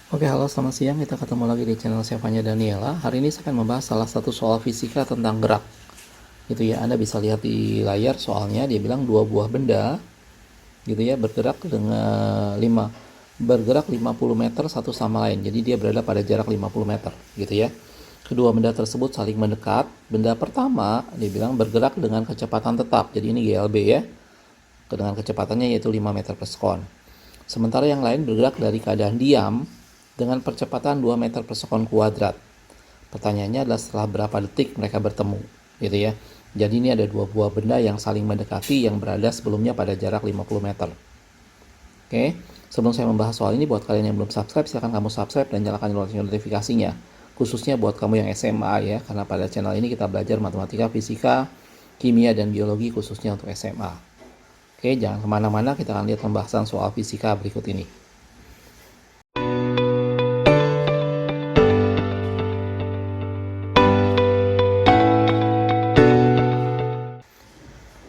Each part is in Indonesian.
Oke, halo selamat siang. Kita ketemu lagi di channel Sevanya Daniela. Hari ini saya akan membahas salah satu soal fisika tentang gerak. Gitu ya, Anda bisa lihat di layar soalnya dia bilang dua buah benda gitu ya bergerak 50 meter satu sama lain. Jadi dia berada pada jarak 50 meter gitu ya. Kedua benda tersebut saling mendekat. Benda pertama dia bilang bergerak dengan kecepatan tetap. Jadi ini GLB ya. Dengan kecepatannya yaitu 5 meter per sekon. Sementara yang lain bergerak dari keadaan diam dengan percepatan 2 meter per sekon kuadrat. Pertanyaannya adalah setelah berapa detik mereka bertemu, gitu ya. Jadi ini ada dua buah benda yang saling mendekati yang berada sebelumnya pada jarak 50 meter. Oke, sebelum saya membahas soal ini, buat kalian yang belum subscribe, silahkan kamu subscribe dan nyalakan lonceng notifikasinya. Khususnya buat kamu yang SMA ya, karena pada channel ini kita belajar matematika, fisika, kimia, dan biologi khususnya untuk SMA. Oke, jangan kemana-mana, kita akan lihat pembahasan soal fisika berikut ini.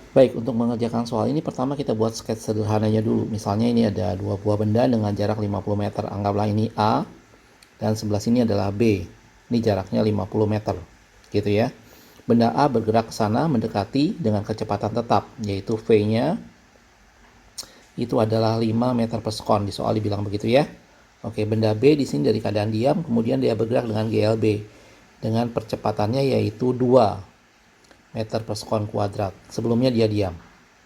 Baik, untuk mengerjakan soal ini pertama kita buat sketch sederhananya dulu. Misalnya ini ada dua buah benda dengan jarak 50 meter. Anggaplah ini A dan sebelah sini adalah B. Ini jaraknya 50 meter. Gitu ya. Benda A bergerak ke sana mendekati dengan kecepatan tetap, yaitu V-nya itu adalah 5 meter per sekon. Di soal dibilang begitu ya. Oke, benda B di sini dari keadaan diam, kemudian dia bergerak dengan GLB dengan percepatannya yaitu 2 meter per sekon kuadrat. Sebelumnya dia diam.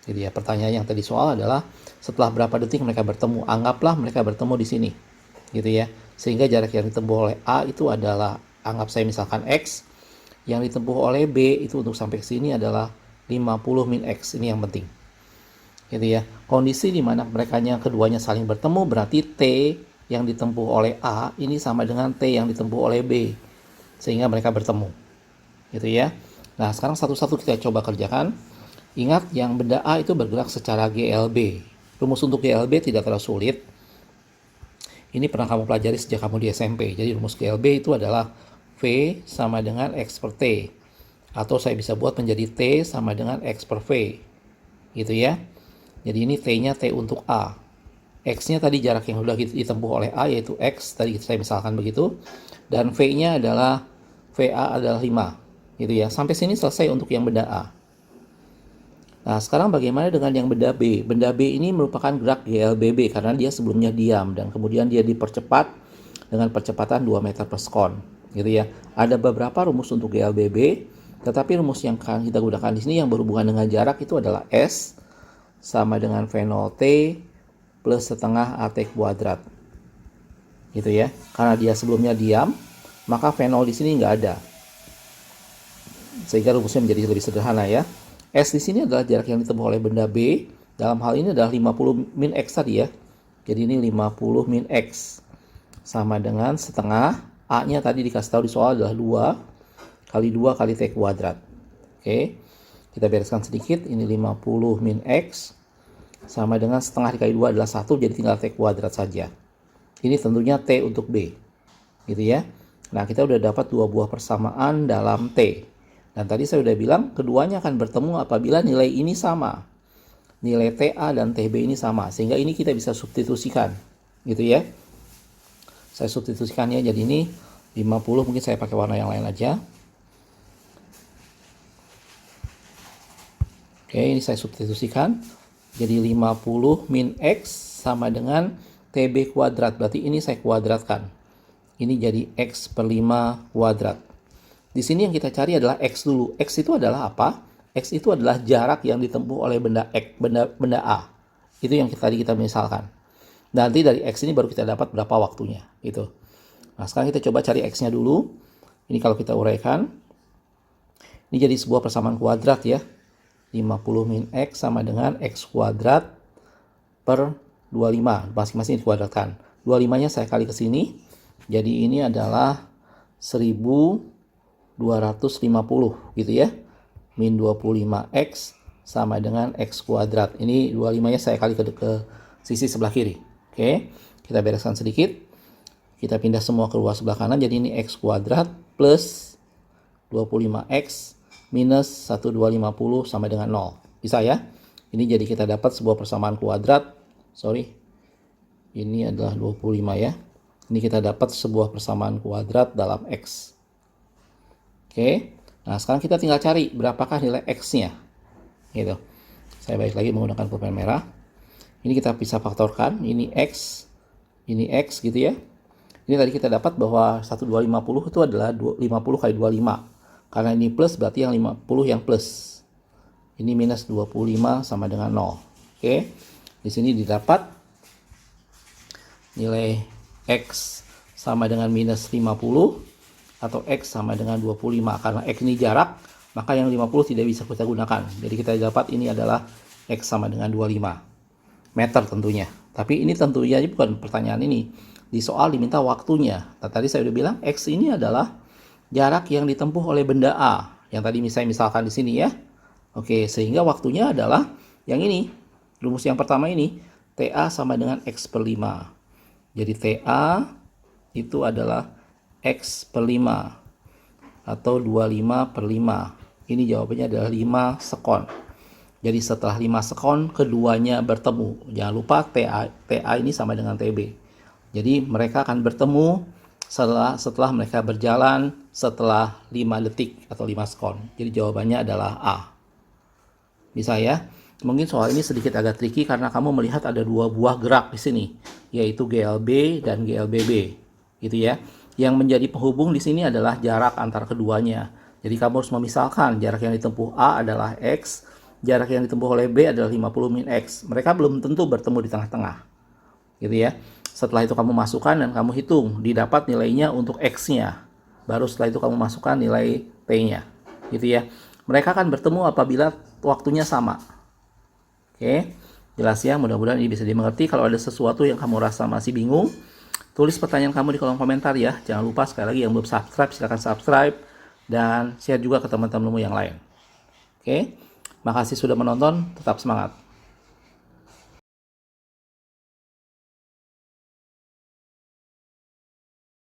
Jadi ya, pertanyaan yang tadi soal adalah setelah berapa detik mereka bertemu. Anggaplah mereka bertemu di sini. Gitu ya. Sehingga jarak yang ditempuh oleh A itu adalah, anggap saya misalkan X, yang ditempuh oleh B itu untuk sampai ke sini adalah 50 min X. Ini yang penting. Gitu ya. Kondisi di mana mereka keduanya saling bertemu berarti T yang ditempuh oleh A ini sama dengan T yang ditempuh oleh B. Sehingga mereka bertemu. Gitu ya. Nah, sekarang satu-satu kita coba kerjakan. Ingat, yang benda A itu bergerak secara GLB. Rumus untuk GLB tidak terlalu sulit. Ini pernah kamu pelajari sejak kamu di SMP. Jadi rumus GLB itu adalah V sama dengan X per T. Atau saya bisa buat menjadi T sama dengan X per V. Gitu ya. Jadi ini T-nya T untuk A. X-nya tadi jarak yang sudah ditempuh oleh A yaitu X. Tadi saya misalkan begitu. Dan V-nya adalah VA adalah 5. Gitu ya. Sampai sini selesai untuk yang benda A. Nah, sekarang bagaimana dengan yang benda B? Benda B ini merupakan gerak GLBB karena dia sebelumnya diam dan kemudian dia dipercepat dengan percepatan 2 meter per sekon. Gitu ya. Ada beberapa rumus untuk GLBB, tetapi rumus yang akan kita gunakan di sini yang berhubungan dengan jarak itu adalah S sama dengan V0T plus setengah AT kuadrat. Gitu ya. Karena dia sebelumnya diam, maka V0 di sini nggak ada. Sehingga rumusnya menjadi lebih sederhana ya. S di sini adalah jarak yang ditempuh oleh benda B. Dalam hal ini adalah 50 min X tadi ya. Jadi ini 50 min X. Sama dengan setengah. A-nya tadi dikasih tahu di soal adalah 2 kali 2 kali T kuadrat. Oke. Kita bereskan sedikit. Ini 50 min X. Sama dengan setengah dikali 2 adalah 1. Jadi tinggal T kuadrat saja. Ini tentunya T untuk B. Gitu ya. Nah, kita udah dapat dua buah persamaan dalam T. Dan tadi saya sudah bilang keduanya akan bertemu apabila nilai ini sama. Nilai TA dan TB ini sama. Sehingga ini kita bisa substitusikan. Gitu ya. Saya substitusikan ya. Jadi ini 50, mungkin saya pakai warna yang lain aja. Oke, ini saya substitusikan. Jadi 50 min X sama dengan TB kuadrat. Berarti ini saya kuadratkan. Ini jadi X per 5 kuadrat. Di sini yang kita cari adalah X dulu. X itu adalah apa? X itu adalah jarak yang ditempuh oleh benda X, benda A. Itu yang tadi kita misalkan. Nanti dari X ini baru kita dapat berapa waktunya. Gitu. Nah, sekarang kita coba cari X-nya dulu. Ini kalau kita uraikan. Ini jadi sebuah persamaan kuadrat ya. 50 min X sama dengan X kuadrat per 25. Masing-masing dikuadratkan. 25-nya saya kali ke sini. Jadi ini adalah 1250 gitu ya. Min 25X sama dengan X kuadrat. Ini 25-nya saya kali ke sisi sebelah kiri. Oke, kita bereskan sedikit. Kita pindah semua ke luar sebelah kanan. Jadi ini X kuadrat plus 25X minus 1250 sama dengan 0. Bisa ya? Ini jadi kita dapat sebuah persamaan kuadrat. Sorry. Ini adalah 25 ya. Ini kita dapat sebuah persamaan kuadrat dalam X. Oke, nah sekarang kita tinggal cari berapakah nilai X-nya. Gitu. Saya balik lagi menggunakan pulpen merah. Ini kita bisa faktorkan, ini X gitu ya. Ini tadi kita dapat bahwa 1250 itu adalah 50 kali 25. Karena ini plus berarti yang 50 yang plus. Ini minus 25 sama dengan 0. Oke. Di sini didapat nilai X sama dengan minus 50 atau X sama dengan 25. Karena X ini jarak, maka yang 50 tidak bisa kita gunakan. Jadi kita dapat ini adalah X sama dengan 25 meter tentunya. Tapi ini tentunya bukan pertanyaan ini. Di soal diminta waktunya. Nah, tadi saya udah bilang X ini adalah jarak yang ditempuh oleh benda A. Yang tadi misalkan di sini ya. Oke, sehingga waktunya adalah yang ini. Rumus yang pertama ini, TA sama dengan X per 5. Jadi TA itu adalah X per 5 atau 25 per 5. Ini jawabannya adalah 5 sekon. Jadi setelah 5 sekon keduanya bertemu. Jangan lupa TA ini sama dengan TB. Jadi mereka akan bertemu setelah mereka berjalan setelah 5 detik atau 5 sekon. Jadi jawabannya adalah A. Bisa ya? Mungkin soal ini sedikit agak tricky karena kamu melihat ada dua buah gerak di sini, yaitu GLB dan GLBB. Gitu ya. Yang menjadi penghubung di sini adalah jarak antar keduanya. Jadi kamu harus memisahkan jarak yang ditempuh A adalah X, jarak yang ditempuh oleh B adalah 50 min X. Mereka belum tentu bertemu di tengah-tengah. Gitu ya. Setelah itu kamu masukkan dan kamu hitung. Didapat nilainya untuk X-nya. Baru setelah itu kamu masukkan nilai T-nya. Gitu ya. Mereka akan bertemu apabila waktunya sama. Oke. Jelas ya. Mudah-mudahan ini bisa dimengerti. Kalau ada sesuatu yang kamu rasa masih bingung, tulis pertanyaan kamu di kolom komentar ya. Jangan lupa sekali lagi yang belum subscribe, silahkan subscribe. Dan share juga ke teman-temanmu yang lain. Oke. Makasih sudah menonton, tetap semangat.